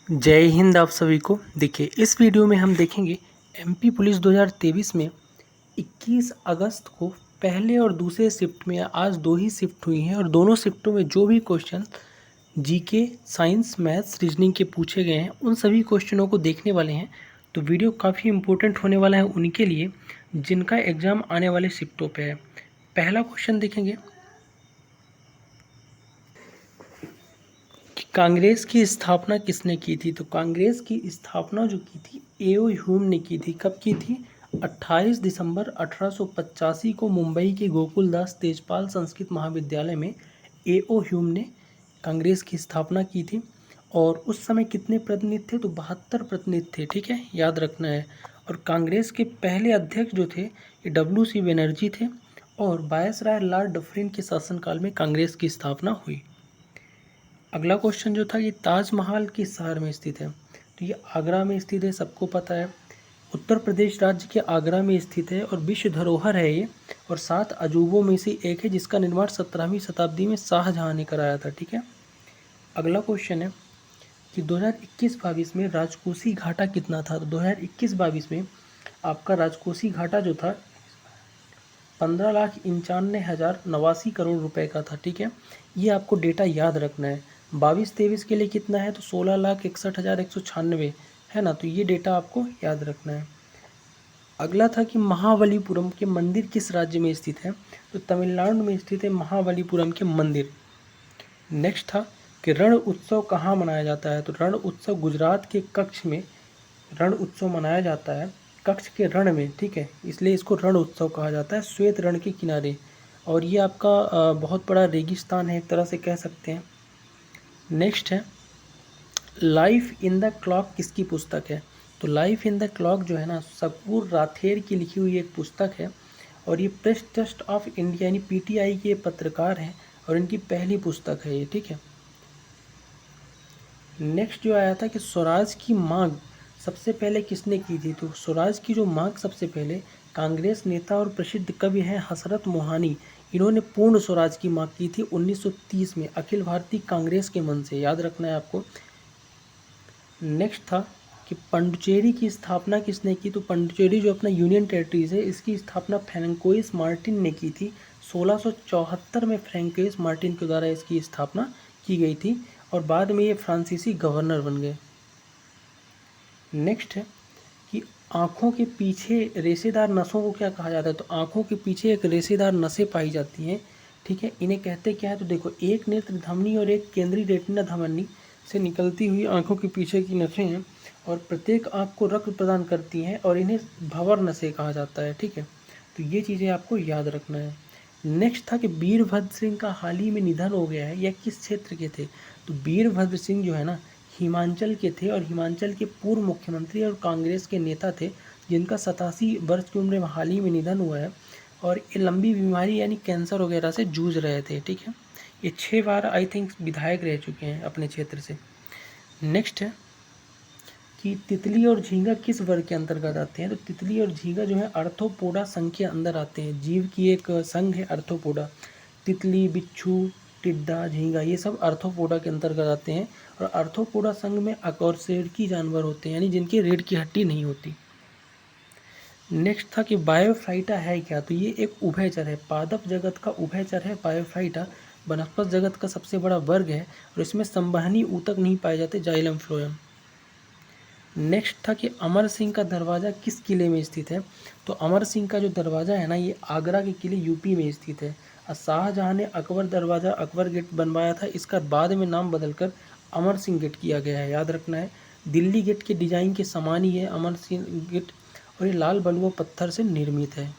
जय हिंद आप सभी को। देखिए इस वीडियो में हम देखेंगे एमपी पुलिस 2023 में 21 अगस्त को पहले और दूसरे शिफ्ट में आज दो ही शिफ्ट हुई हैं और दोनों शिफ्टों में जो भी question GK, science, maths, reasoning के पूछे गए हैं उन सभी क्वेश्चनों को देखने वाले हैं। तो वीडियो काफ़ी इंपॉर्टेंट होने वाला है उनके लिए जिनका एग्ज़ाम आने वाले शिफ्टों पे है। पहला क्वेश्चन देखेंगे कांग्रेस की स्थापना किसने की थी। तो कांग्रेस की स्थापना जो की थी एओ ह्यूम ने की थी। कब की थी? 28 दिसंबर 1885 को मुंबई के गोकुलदास तेजपाल संस्कृत महाविद्यालय में एओ ह्यूम ने कांग्रेस की स्थापना की थी। और उस समय कितने प्रतिनिधि थे? तो 72 प्रतिनिधि थे। ठीक है, याद रखना है। और कांग्रेस के पहले अध्यक्ष जो थे ये WC बनर्जी थे और वायसराय लॉर्ड डफरिन के शासनकाल में कांग्रेस की स्थापना हुई। अगला क्वेश्चन जो था ये ताजमहल किस शहर में स्थित है। तो ये आगरा में स्थित है, सबको पता है। उत्तर प्रदेश राज्य के आगरा में स्थित है और विश्व धरोहर है ये और 7 अजूबों में से एक है जिसका निर्माण 17वीं शताब्दी में शाहजहां ने कराया था। ठीक है, अगला क्वेश्चन है कि 2021-22 में राजकोषीय घाटा कितना था। तो 2021-22 में आपका राजकोषीय घाटा जो था 15,91,089 करोड़ रुपए का था। ठीक है, ये आपको डेटा याद रखना है। 22-23 के लिए कितना है? तो 16,61,196 है ना। तो ये डेटा आपको याद रखना है। अगला था कि महाबलीपुरम के मंदिर किस राज्य में स्थित है। तो तमिलनाडु में स्थित है महाबलीपुरम के मंदिर। नेक्स्ट था कि रण उत्सव कहाँ मनाया जाता है। तो रण उत्सव गुजरात के कच्छ में रण उत्सव मनाया जाता है, कच्छ के रण में। ठीक है, इसलिए इसको रण उत्सव कहा जाता है, श्वेत रण के किनारे। और ये आपका बहुत बड़ा रेगिस्तान है, एक तरह से कह सकते हैं। नेक्स्ट है लाइफ इन द क्लॉक किसकी पुस्तक है। तो लाइफ इन द क्लॉक जो है ना सकूर राथेर की लिखी हुई एक पुस्तक है और ये प्रेस ट्रस्ट ऑफ इंडिया यानी PTI के पत्रकार हैं और इनकी पहली पुस्तक है ये। ठीक है, नेक्स्ट जो आया था कि स्वराज की मांग सबसे पहले किसने की थी। तो स्वराज की जो मांग सबसे पहले कांग्रेस नेता और प्रसिद्ध कवि हैं हसरत मोहानी, इन्होंने पूर्ण स्वराज की मांग की थी 1930 में अखिल भारतीय कांग्रेस के मन से। याद रखना है आपको। नेक्स्ट था कि पंडुचेरी की स्थापना किसने की। तो पंडुचेरी जो अपना यूनियन टेरिटरीज है इसकी स्थापना फ्रैंकोइस मार्टिन ने की थी। 1674 में फ्रैंकोइस मार्टिन के द्वारा इसकी स्थापना की गई थी और बाद में ये फ्रांसीसी गवर्नर बन गए। नेक्स्ट है कि आँखों के पीछे रेशेदार नसों को क्या कहा जाता है। तो आँखों के पीछे एक रेशेदार नसें पाई जाती हैं। ठीक है, इन्हें कहते क्या है। तो देखो, एक नेत्र धमनी और एक केंद्रीय रेटिना धमनी से निकलती हुई आँखों के पीछे की नसें हैं और प्रत्येक आँख को रक्त प्रदान करती हैं और इन्हें भंवर नसें कहा जाता है। ठीक है, तो ये चीज़ें आपको याद रखना है। नेक्स्ट था कि वीरभद्र सिंह का हाल ही में निधन हो गया है, यह किस क्षेत्र के थे। तो वीरभद्र सिंह जो है ना हिमाचल के थे और हिमाचल के पूर्व मुख्यमंत्री और कांग्रेस के नेता थे जिनका 87 वर्ष की उम्र में हाल ही में निधन हुआ है और ये लंबी बीमारी यानी कैंसर वगैरह से जूझ रहे थे। ठीक है, ये 6 बार आई थिंक विधायक रह चुके हैं अपने क्षेत्र से। नेक्स्ट है कि तितली और झींगा किस वर्ग के अंतर्गत आते हैं। तो तितली और झींगा जो है आर्थ्रोपोडा संघ के अंदर आते हैं। जीव की एक संघ है आर्थ्रोपोडा। तितली, बिच्छू, टिड्डा, झींगा ये सब आर्थ्रोपोडा के अंतर्गत आते हैं और आर्थ्रोपोडा संघ में अकशेरुकी जानवर होते हैं यानी जिनकी रीढ़ की हड्डी नहीं होती। नेक्स्ट था कि बायोफाइटा है क्या। तो ये एक उभयचर है, पादप जगत का उभयचर है बायोफाइटा। वनस्पत जगत का सबसे बड़ा वर्ग है और इसमें संवहनी ऊतक नहीं पाए जाते, जाइलम फ्लोएम। नेक्स्ट था कि अमर सिंह का दरवाज़ा किस किले में स्थित है। तो अमर सिंह का जो दरवाज़ा है ना ये आगरा के किले यूपी में स्थित है। और शाहजहाँ ने अकबर दरवाज़ा अकबर गेट बनवाया था, इसका बाद में नाम बदलकर अमर सिंह गेट किया गया है। याद रखना है, दिल्ली गेट के डिज़ाइन के समान ही है अमर सिंह गेट और ये लाल बलुआ पत्थर से निर्मित है।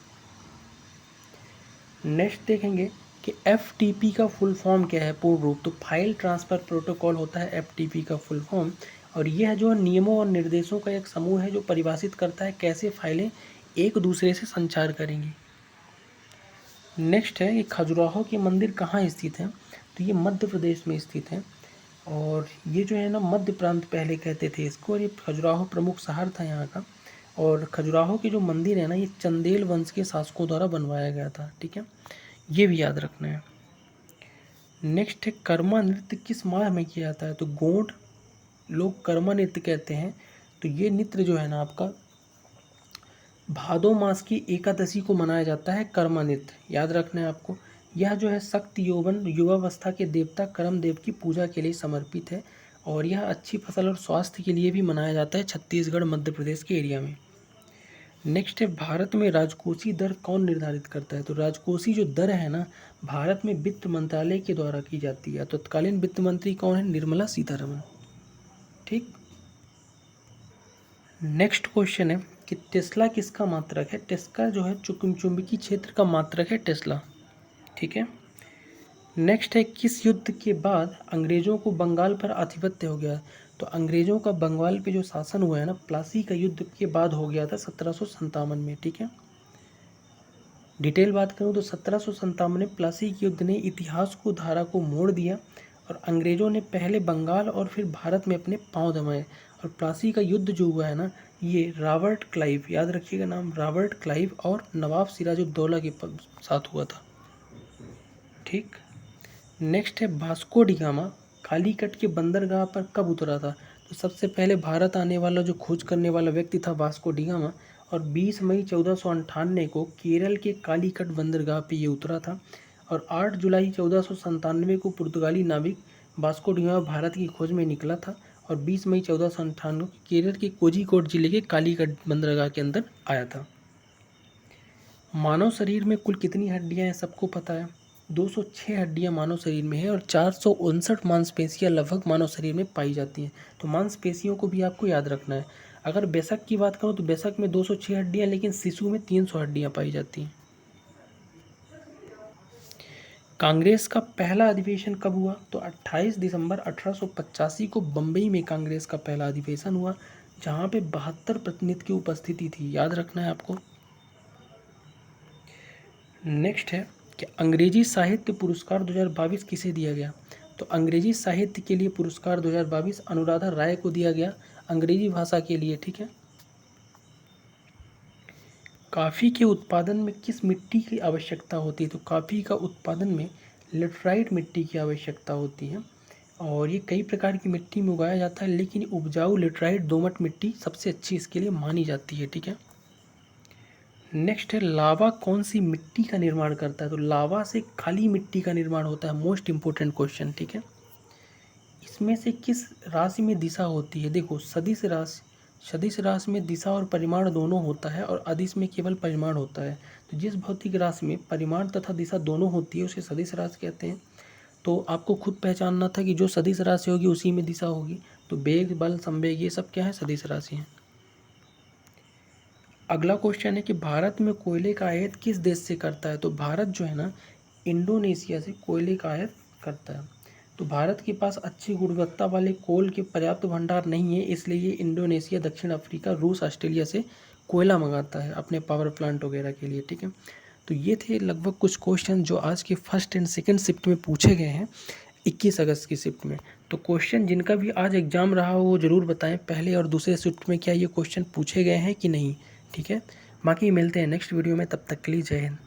नेक्स्ट देखेंगे कि FTP का फुल फॉर्म क्या है पूर्ण रूप। तो फाइल ट्रांसफ़र प्रोटोकॉल होता है FTP का फुल फॉर्म और यह जो नियमों और निर्देशों का एक समूह है जो परिभाषित करता है कैसे फाइलें एक दूसरे से संचार करेंगी। नेक्स्ट है कि खजुराहो के मंदिर कहाँ स्थित है। तो ये मध्य प्रदेश में स्थित है और ये जो है ना मध्य प्रांत पहले कहते थे इसको और ये खजुराहो प्रमुख शहर था यहाँ का। और खजुराहो के जो मंदिर है ना ये चंदेल वंश के शासकों द्वारा बनवाया गया था। ठीक है, ये भी याद रखना है। नेक्स्ट है कर्मा नृत्य किस माह में किया जाता है। तो गोंड, लोग कर्मा नृत्य कहते हैं। तो ये नृत्य जो है ना आपका भादो मास की एकादशी को मनाया जाता है, कर्मा नृत्य, याद रखना है आपको। यह जो है शक्ति यौवन युवावस्था के देवता कर्म देव की पूजा के लिए समर्पित है और यह अच्छी फसल और स्वास्थ्य के लिए भी मनाया जाता है छत्तीसगढ़ मध्य प्रदेश के एरिया में। नेक्स्ट है, भारत में राजकोषीय दर कौन निर्धारित करता है? तो राजकोषीय जो दर है ना भारत में वित्त मंत्रालय के द्वारा की जाती है। तो तत्कालीन वित्त मंत्री कौन है? निर्मला सीतारमण। ठीक। नेक्स्ट क्वेश्चन है कि टेस्ला किसका मात्रक है? टेस्ला जो है चुंबकीय क्षेत्र का मात्रक है टेस्ला। ठीक है। नेक्स्ट है, किस युद्ध के बाद अंग्रेजों को बंगाल पर आधिपत्य हो गया? तो अंग्रेजों का बंगाल पे जो शासन हुआ है ना प्लासी का युद्ध के बाद हो गया था 1757 में। ठीक है। डिटेल बात करूँ तो 1757 में प्लासी के युद्ध ने इतिहास को धारा को मोड़ दिया और अंग्रेजों ने पहले बंगाल और फिर भारत में अपने पांव जमाए। और प्लासी का युद्ध जो हुआ है ना ये रॉबर्ट क्लाइव, याद रखिएगा नाम, रॉबर्ट क्लाइव और नवाब सिराजुद्दौला के साथ हुआ था। ठीक। नेक्स्ट है, वास्को डी गामा कालीकट के बंदरगाह पर कब उतरा था? तो सबसे पहले भारत आने वाला जो खोज करने वाला व्यक्ति था वास्को डी गामा और 20 मई 1498 को केरल के कालीकट बंदरगाह पे ये उतरा था और 8 जुलाई 1497 को पुर्तगाली नाविक वास्को डी गामा भारत की खोज में निकला था और 20 मई 1498 को केरल के कोझिकोड जिले के कालीकट बंदरगाह के अंदर आया था। मानव शरीर में कुल कितनी हड्डियां हैं सबको पता है? 206 हड्डियां मानव शरीर में है और 459 मांसपेशियां लगभग मानव शरीर में पाई जाती हैं। तो मांसपेशियों को भी आपको याद रखना है। अगर बेशक की बात करूं तो बेशक में 206 हड्डियां, लेकिन शिशु में 300 हड्डियां पाई जाती हैं। कांग्रेस का पहला अधिवेशन कब हुआ? तो 28 दिसंबर 1885 को बम्बई में कांग्रेस का पहला अधिवेशन हुआ जहां पे 72 प्रतिनिधि की उपस्थिति थी, याद रखना है आपको। नेक्स्ट है कि अंग्रेजी साहित्य पुरस्कार 2022 किसे दिया गया? तो अंग्रेजी साहित्य के लिए पुरस्कार 2022 अनुराधा राय को दिया गया, अंग्रेजी भाषा के लिए। ठीक है। कॉफ़ी के उत्पादन में किस मिट्टी की आवश्यकता होती है? तो कॉफ़ी का उत्पादन में लेटराइट मिट्टी की आवश्यकता होती है और ये कई प्रकार की मिट्टी में उगाया जाता है, लेकिन उपजाऊ लेटराइट दोमट मिट्टी सबसे अच्छी इसके लिए मानी जाती है। ठीक है। नेक्स्ट है, लावा कौन सी मिट्टी का निर्माण करता है? तो लावा से खाली मिट्टी का निर्माण होता है, मोस्ट इंपोर्टेंट क्वेश्चन। ठीक है। इसमें से किस राशि में दिशा होती है? देखो सदिश राशि में दिशा और परिमाण दोनों होता है और अदिश में केवल परिमाण होता है। तो जिस भौतिक राशि में परिमाण तथा दिशा दोनों होती है उसे सदिश राशि कहते हैं। तो आपको खुद पहचानना था कि जो सदिश राशि होगी उसी में दिशा होगी। तो वेग, बल, संवेग ये सब क्या है? सदिश राशि हैं। अगला क्वेश्चन है कि भारत में कोयले का आयात किस देश से करता है? तो भारत जो है ना इंडोनेशिया से कोयले का आयात करता है। तो भारत के पास अच्छी गुणवत्ता वाले कोल के पर्याप्त भंडार नहीं है, इसलिए ये इंडोनेशिया, दक्षिण अफ्रीका, रूस, ऑस्ट्रेलिया से कोयला मंगाता है अपने पावर प्लांट वगैरह के लिए। ठीक है। तो ये थे लगभग कुछ क्वेश्चन जो आज के फर्स्ट एंड सेकंड शिफ्ट में पूछे गए हैं 21 अगस्त की शिफ्ट में। तो क्वेश्चन जिनका भी आज एग्जाम रहा हो वो ज़रूर बताएं पहले और दूसरे शिफ्ट में क्या ये क्वेश्चन पूछे गए हैं कि नहीं। ठीक है। बाकी मिलते हैं नेक्स्ट वीडियो में, तब तक के लिए जय हिंद।